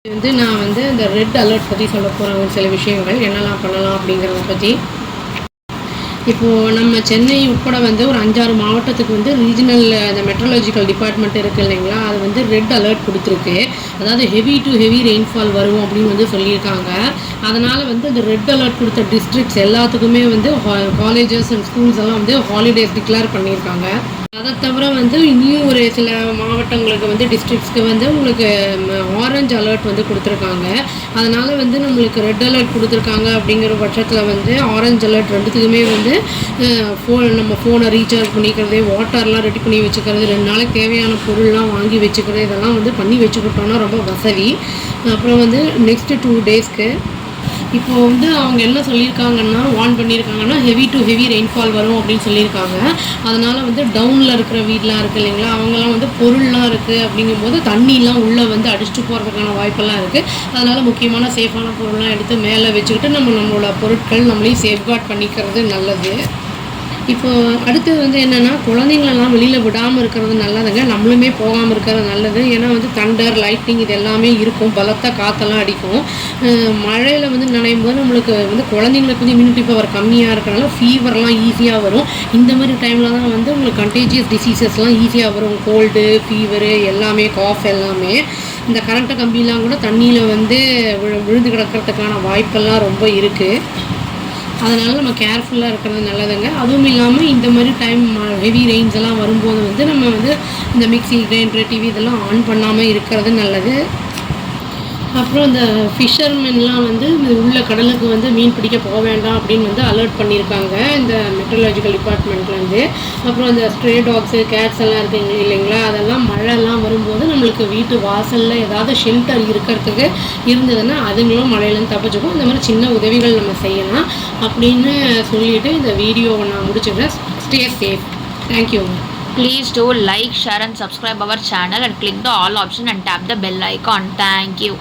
நான் இந்த red alert பற்றி சொல்ல போகிறேன். ஒரு சில விஷயங்கள் என்னெல்லாம் பண்ணலாம் அப்படிங்கிறத பற்றி. இப்போது நம்ம சென்னை உட்பட ஒரு 5-6 மாவட்டத்துக்கு ரீஜனல் இந்த மெட்ரலாஜிக்கல் டிபார்ட்மெண்ட் இருக்குது இல்லைங்களா, அது ரெட் அலர்ட் கொடுத்துருக்கு. அதாவது ஹெவி டு ஹெவி ரெயின்ஃபால் வரும் அப்படின்னு சொல்லியிருக்காங்க. அதனால் இந்த ரெட் அலர்ட் கொடுத்த டிஸ்ட்ரிக்ட்ஸ் எல்லாத்துக்குமே காலேஜஸ் அண்ட் ஸ்கூல்ஸ் எல்லாம் ஹாலிடேஸ் டிக்ளேர் பண்ணியிருக்காங்க. அதை தவிர இன்னும் ஒரு சில மாவட்டங்களுக்கு டிஸ்ட்ரிக்ட்ஸ்க்கு உங்களுக்கு ஆரஞ்ச் அலர்ட் கொடுத்துருக்காங்க. அதனால் நம்மளுக்கு ரெட் அலர்ட் கொடுத்துருக்காங்க அப்படிங்கிற பட்சத்தில் ஆரஞ்ச் அலர்ட் ரெண்டுத்துக்குமே நம்ம ஃபோனை ரீசார்ஜ் பண்ணிக்கிறது, வாட்டர்லாம் ரெடி பண்ணி வச்சுக்கிறது, 2 நாளைக்கு தேவையான பொருள்லாம் வாங்கி வச்சுக்கிறது, இதெல்லாம் பண்ணி வச்சுக்கிட்டோன்னா ரொம்ப வசதி. அப்புறம் நெக்ஸ்ட்டு 2 டேஸ்க்கு இப்போது அவங்க என்ன சொல்லியிருக்காங்கன்னா, வார்ன் பண்ணியிருக்காங்கன்னா ஹெவி டு ஹெவி ரெயின்ஃபால் வரும் அப்படின்னு சொல்லியிருக்காங்க. அதனால் டவுனில் இருக்கிற வீடெலாம் இருக்குது இல்லைங்களா, அவங்களாம் பொருள்லாம் இருக்குது அப்படிங்கும்போது தண்ணிலாம் உள்ளே அடிச்சுட்டு போகிறதுக்கான வாய்ப்பெல்லாம் இருக்குது. அதனால் முக்கியமான சேஃபான பொருள்லாம் எடுத்து மேலே வச்சுக்கிட்டு நம்மளோட பொருட்கள் நம்மளையும் சேஃப்கார்ட் பண்ணிக்கிறது நல்லது. இப்போது அடுத்தது என்னென்னா, குழந்தைங்களெல்லாம் வெளியில் விடாமல் இருக்கிறது நல்லதுங்க. நம்மளுமே போகாமல் இருக்கிறது நல்லது. ஏன்னா தண்டர், லைட்னிங் இது எல்லாமே இருக்கும். பலத்த காற்றெல்லாம் அடிக்கும். மழையில் நனையும் போது நம்மளுக்கு குழந்தைங்களுக்கு இம்யூனிட்டி பவர் கம்மியாக இருக்கிறனால ஃபீவர்லாம் ஈஸியாக வரும். இந்த மாதிரி டைமில் தான் உங்களுக்கு கண்டேஜியஸ் டிசீசஸ்லாம் ஈஸியாக வரும். கோல்டு, ஃபீவரு எல்லாமே, காஃப் எல்லாமே. இந்த கரண்ட்டு கம்பிலாம் கூட தண்ணியில் விழுந்து கிடக்கிறதுக்கான வாய்ப்பெல்லாம் ரொம்ப இருக்குது. அதனால் நம்ம கேர்ஃபுல்லாக இருக்கிறது நல்லதுங்க. அதுவும் இல்லாமல் இந்த மாதிரி டைம் ஹெவி ரெயின்ஸ் எல்லாம் வரும்போது நம்ம இந்த மிக்ஸி, கிரைண்டர், டிவி இதெல்லாம் ஆன் பண்ணாமல் இருக்கிறது நல்லது. அப்புறம் இந்த ஃபிஷர்மென்லாம் உள்ள கடலுக்கு மீன் பிடிக்க போக வேண்டாம் அப்படின்னு அலர்ட் பண்ணியிருக்காங்க இந்த மெட்ரலாஜிக்கல் டிபார்ட்மெண்ட்லேருந்து. அப்புறம் இந்த ஸ்ட்ரே டாக்ஸு, கேட்ஸ் எல்லாம் இருக்குங்க இல்லைங்களா, அதெல்லாம் மழைலாம் வரும்போது நம்மளுக்கு வீட்டு வாசலில் ஏதாவது ஷெல்டர் இருக்கிறதுக்கு இருந்ததுன்னா அதுங்களும் மழையிலேருந்து தப்பிச்சுக்கும். இந்த மாதிரி சின்ன உதவிகள் நம்ம செய்யலாம் அப்படின்னு சொல்லிவிட்டு இந்த வீடியோவை நான் முடிச்சுக்கிறேன். Stay safe. Thank you. Please do like, share and subscribe our channel and click the all option and tap the bell icon. Thank you.